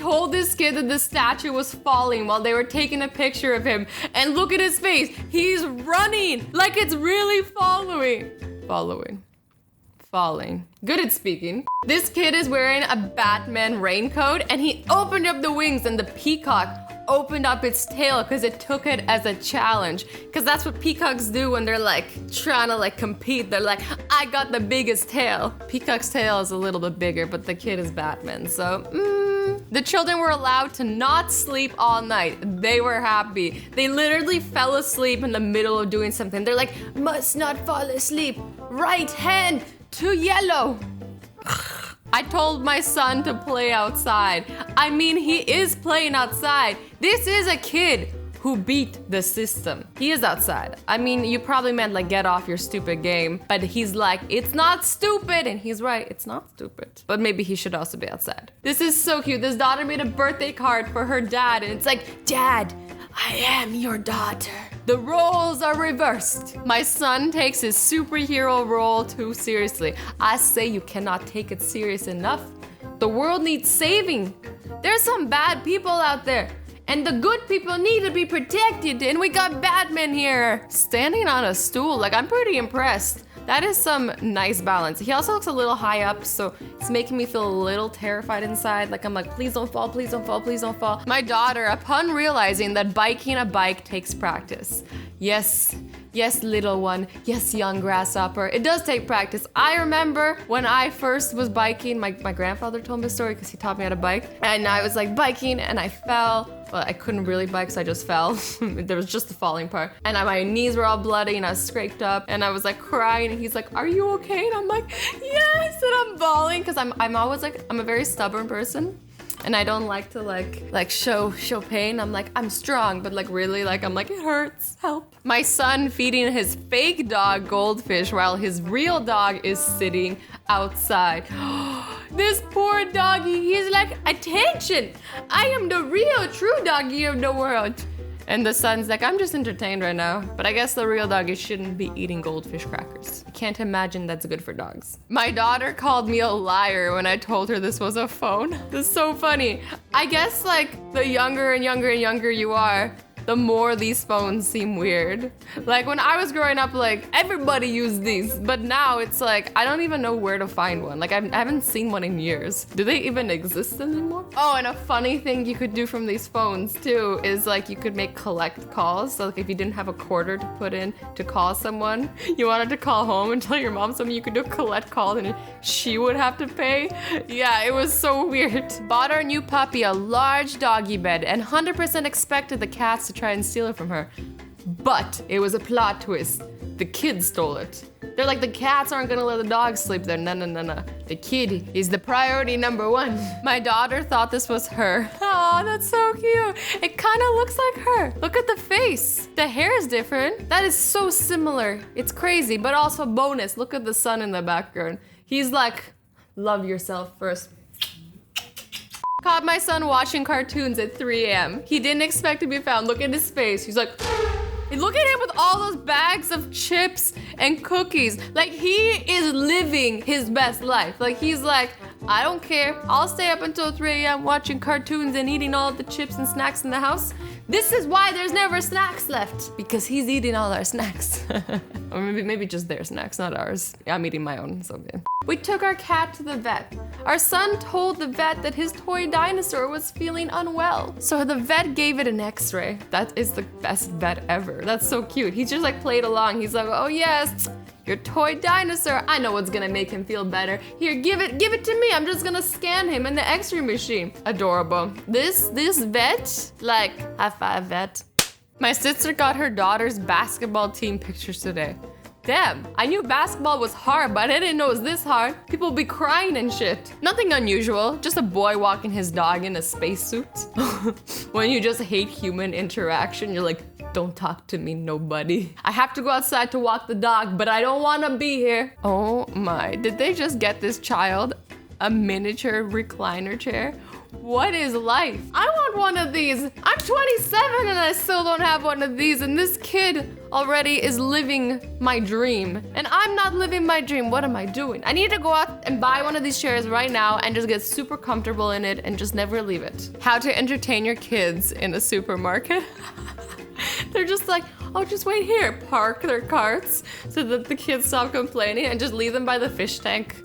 told this kid that the statue was falling while they were taking a picture of him. And look at his face. He's running like it's really falling. Good at speaking. This kid is wearing a Batman raincoat and he opened up the wings and the peacock opened up its tail because it took it as a challenge. Because that's what peacocks do when they're like trying to like compete. They're like, I got the biggest tail. Peacock's tail is a little bit bigger, but the kid is Batman, so the children were allowed to not sleep all night. They were happy. They literally fell asleep in the middle of doing something. They're like, must not fall asleep. Right hand to yellow. I told my son to play outside. I mean, he is playing outside. This is a kid who beat the system. He is outside. I mean, you probably meant like get off your stupid game, but he's like, it's not stupid. And he's right, it's not stupid. But maybe he should also be outside. This is so cute. This daughter made a birthday card for her dad and it's like, Dad, I am your daughter. The roles are reversed. My son takes his superhero role too seriously. I say you cannot take it serious enough. The world needs saving. There's some bad people out there. And the good people need to be protected. And we got Batman here. Standing on a stool, like I'm pretty impressed. That is some nice balance. He also looks a little high up, so it's making me feel a little terrified inside. Like I'm like, please don't fall, please don't fall, please don't fall. My daughter, upon realizing that biking a bike takes practice. Yes, little one. Yes, young grasshopper. It does take practice. I remember when I first was biking, my grandfather told me a story because he taught me how to bike. And I was like biking and I fell. Well, I couldn't really bike, so I just fell. There was just the falling part. And my knees were all bloody and I was scraped up and I was like crying and he's like, are you okay? And I'm like, yes, and I'm bawling because I'm always like, I'm a very stubborn person. And I don't like to like show pain. I'm like, I'm strong, but like really like, I'm like, it hurts, help. My son feeding his fake dog goldfish while his real dog is sitting outside. This poor doggy, he's like, attention, I am the real true doggy of the world. And the son's like, I'm just entertained right now. But I guess the real doggy shouldn't be eating goldfish crackers. I can't imagine that's good for dogs. My daughter called me a liar when I told her this was a phone. This is so funny. I guess like the younger and younger and younger you are, the more these phones seem weird. Like when I was growing up, like everybody used these, but now it's like, I don't even know where to find one. Like I haven't seen one in years. Do they even exist anymore? Oh, and a funny thing you could do from these phones too is like you could make collect calls. So like if you didn't have a quarter to put in to call someone, you wanted to call home and tell your mom something, you could do a collect call and she would have to pay. Yeah, it was so weird. Bought our new puppy a large doggy bed and 100% expected the cats to try and steal it from her. But it was a plot twist. The kid stole it. They're like, the cats aren't gonna let the dogs sleep there. No. The kid is the priority number one. My daughter thought this was her. Oh, that's so cute. It kind of looks like her. Look at the face. The hair is different. That is so similar. It's crazy, but also bonus. Look at the sun in the background. He's like, love yourself first. Caught my son watching cartoons at 3 a.m. He didn't expect to be found. Look at his face. He's like, look at him with all those bags of chips and cookies. Like he is living his best life. Like he's like, I don't care. I'll stay up until 3 a.m. watching cartoons and eating all the chips and snacks in the house. This is why there's never snacks left. Because he's eating all our snacks. Or maybe just their snacks, not ours. I'm eating my own, so good. We took our cat to the vet. Our son told the vet that his toy dinosaur was feeling unwell. So the vet gave it an x-ray. That is the best vet ever. That's so cute. He just like played along. He's like, oh yes, your toy dinosaur. I know what's gonna make him feel better. Here, give it to me. I'm just gonna scan him in the x-ray machine. Adorable. This vet, like, high five vet. My sister got her daughter's basketball team pictures today. Damn, I knew basketball was hard, but I didn't know it was this hard. People be crying and shit. Nothing unusual, just a boy walking his dog in a spacesuit. When you just hate human interaction, you're like, don't talk to me, nobody. I have to go outside to walk the dog, but I don't wanna be here. Oh my, did they just get this child a miniature recliner chair? What is life? I want one of these. I'm 27 and I still don't have one of these, and this kid already is living my dream. And I'm not living my dream. What am I doing? I need to go out and buy one of these chairs right now and just get super comfortable in it and just never leave it. How to entertain your kids in a supermarket. They're just like, oh, just wait here. Park their carts so that the kids stop complaining and just leave them by the fish tank.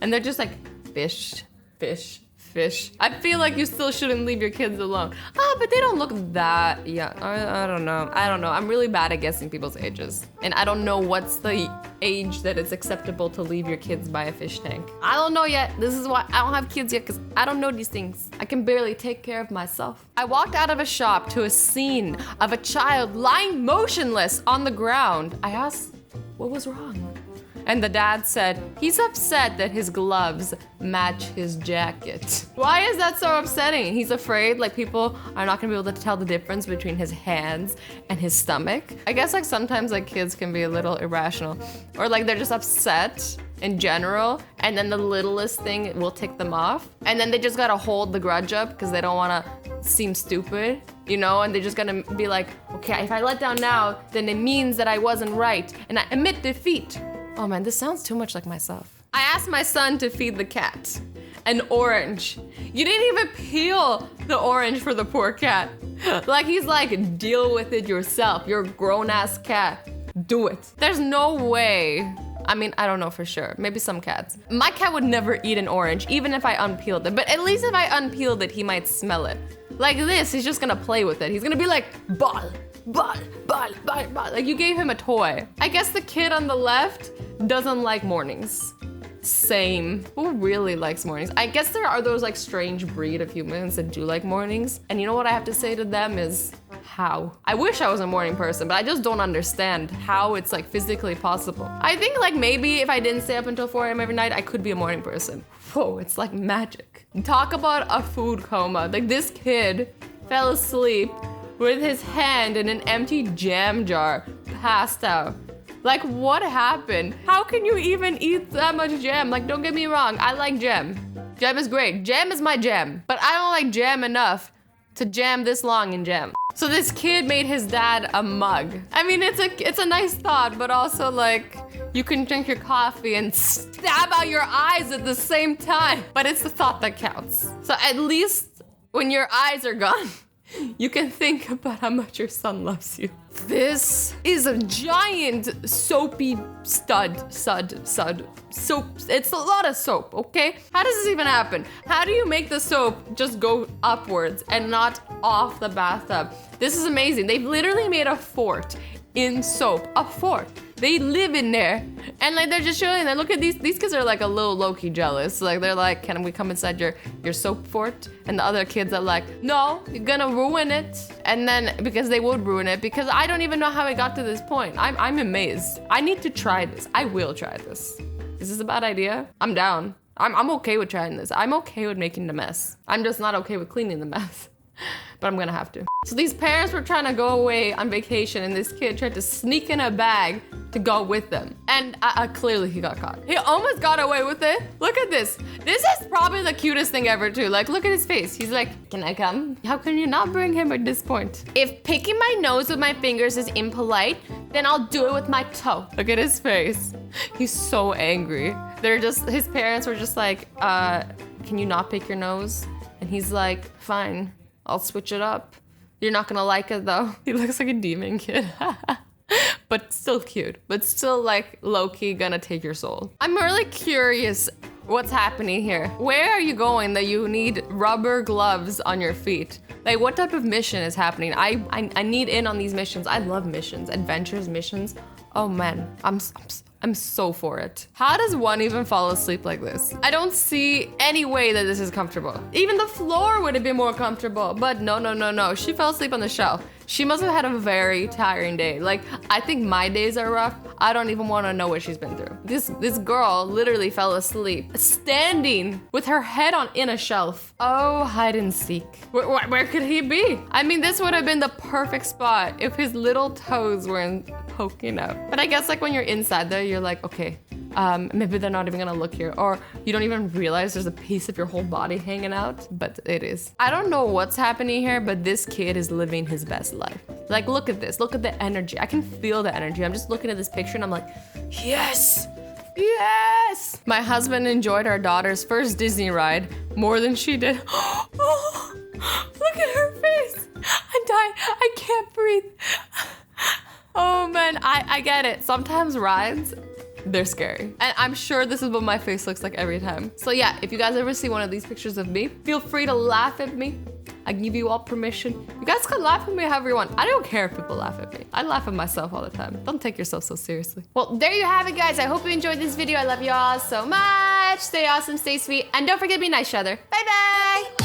And they're just like, fish, fish, fish. I feel like you still shouldn't leave your kids alone. Ah, but they don't look that young. I don't know. I'm really bad at guessing people's ages. And I don't know what's the age that it's acceptable to leave your kids by a fish tank. I don't know yet. This is why I don't have kids yet, because I don't know these things. I can barely take care of myself. I walked out of a shop to a scene of a child lying motionless on the ground. I asked, what was wrong? And the dad said, he's upset that his gloves match his jacket. Why is that so upsetting? He's afraid like people are not gonna be able to tell the difference between his hands and his stomach. I guess like sometimes like kids can be a little irrational, or like they're just upset in general, and then the littlest thing will tick them off. And then they just gotta hold the grudge up because they don't wanna seem stupid, you know? And they're just gonna be like, okay, if I let down now, then it means that I wasn't right and I admit defeat. Oh man, this sounds too much like myself. I asked my son to feed the cat an orange. You didn't even peel the orange for the poor cat. Like he's like, deal with it yourself. You're a grown-ass cat. Do it. There's no way. I mean, I don't know for sure. Maybe some cats. My cat would never eat an orange, even if I unpeeled it. But at least if I unpeeled it, he might smell it. Like this, he's just gonna play with it. He's gonna be like, ball. Ball, ball, ball, ball. Like you gave him a toy. I guess the kid on the left doesn't like mornings. Same. Who really likes mornings? I guess there are those like strange breed of humans that do like mornings. And you know what I have to say to them is, how? I wish I was a morning person, but I just don't understand how it's like physically possible. I think like maybe if I didn't stay up until 4 a.m. every night, I could be a morning person. Whoa, it's like magic. Talk about a food coma. Like this kid fell asleep with his hand in an empty jam jar, passed out. Like, what happened? How can you even eat that much jam? Like, don't get me wrong, I like jam. Jam is great. Jam is my jam. But I don't like jam enough to jam this long in jam. So this kid made his dad a mug. I mean, it's a nice thought, but also like, you can drink your coffee and stab out your eyes at the same time. But it's the thought that counts. So at least when your eyes are gone, you can think about how much your son loves you. This is a giant soapy soap. It's a lot of soap, okay? How does this even happen? How do you make the soap just go upwards and not off the bathtub? This is amazing. They've literally made a fort in soap. A fort. They live in there. And like they're just showing that. Look at these kids are like a little low-key jealous. Like they're like, can we come inside your soap fort? And the other kids are like, no, you're gonna ruin it. And then because they would ruin it, because I don't even know how it got to this point. I'm amazed. I need to try this. I will try this. Is this a bad idea? I'm down. I'm okay with trying this. I'm okay with making the mess. I'm just not okay with cleaning the mess. But I'm gonna have to. So these parents were trying to go away on vacation and this kid tried to sneak in a bag to go with them. And clearly he got caught. He almost got away with it. Look at this. This is probably the cutest thing ever too. Like, look at his face. He's like, can I come? How can you not bring him at this point? If picking my nose with my fingers is impolite, then I'll do it with my toe. Look at his face. He's so angry. His parents were just like, can you not pick your nose? And he's like, fine. I'll switch it up. You're not gonna like it though. He looks like a demon kid. But still cute. But still like low-key gonna take your soul. I'm really curious what's happening here. Where are you going that you need rubber gloves on your feet? Like what type of mission is happening? I need in on these missions. I love missions, adventures, missions. Oh man, I'm so for it. How does one even fall asleep like this? I don't see any way that this is comfortable. Even the floor would have been more comfortable, but no. She fell asleep on the shelf. She must have had a very tiring day. Like, I think my days are rough. I don't even want to know what she's been through. This girl literally fell asleep, standing with her head in a shelf. Oh, hide and seek. Where could he be? I mean, this would have been the perfect spot if his little toes weren't poking out. But I guess like when you're inside there, you're like, okay, Maybe they're not even gonna look here, or you don't even realize there's a piece of your whole body hanging out, but it is. I don't know what's happening here, but this kid is living his best life. Like, look at this, look at the energy. I can feel the energy. I'm just looking at this picture and I'm like, yes, yes. My husband enjoyed our daughter's first Disney ride more than she did. Oh, look at her face. I'm dying, I can't breathe. Oh man, I get it. Sometimes rides, they're scary. And I'm sure this is what my face looks like every time. So yeah, if you guys ever see one of these pictures of me, feel free to laugh at me. I give you all permission. You guys can laugh at me however you want. I don't care if people laugh at me. I laugh at myself all the time. Don't take yourself so seriously. Well, there you have it, guys. I hope you enjoyed this video. I love you all so much. Stay awesome, stay sweet, and don't forget to be nice to each other. Bye-bye.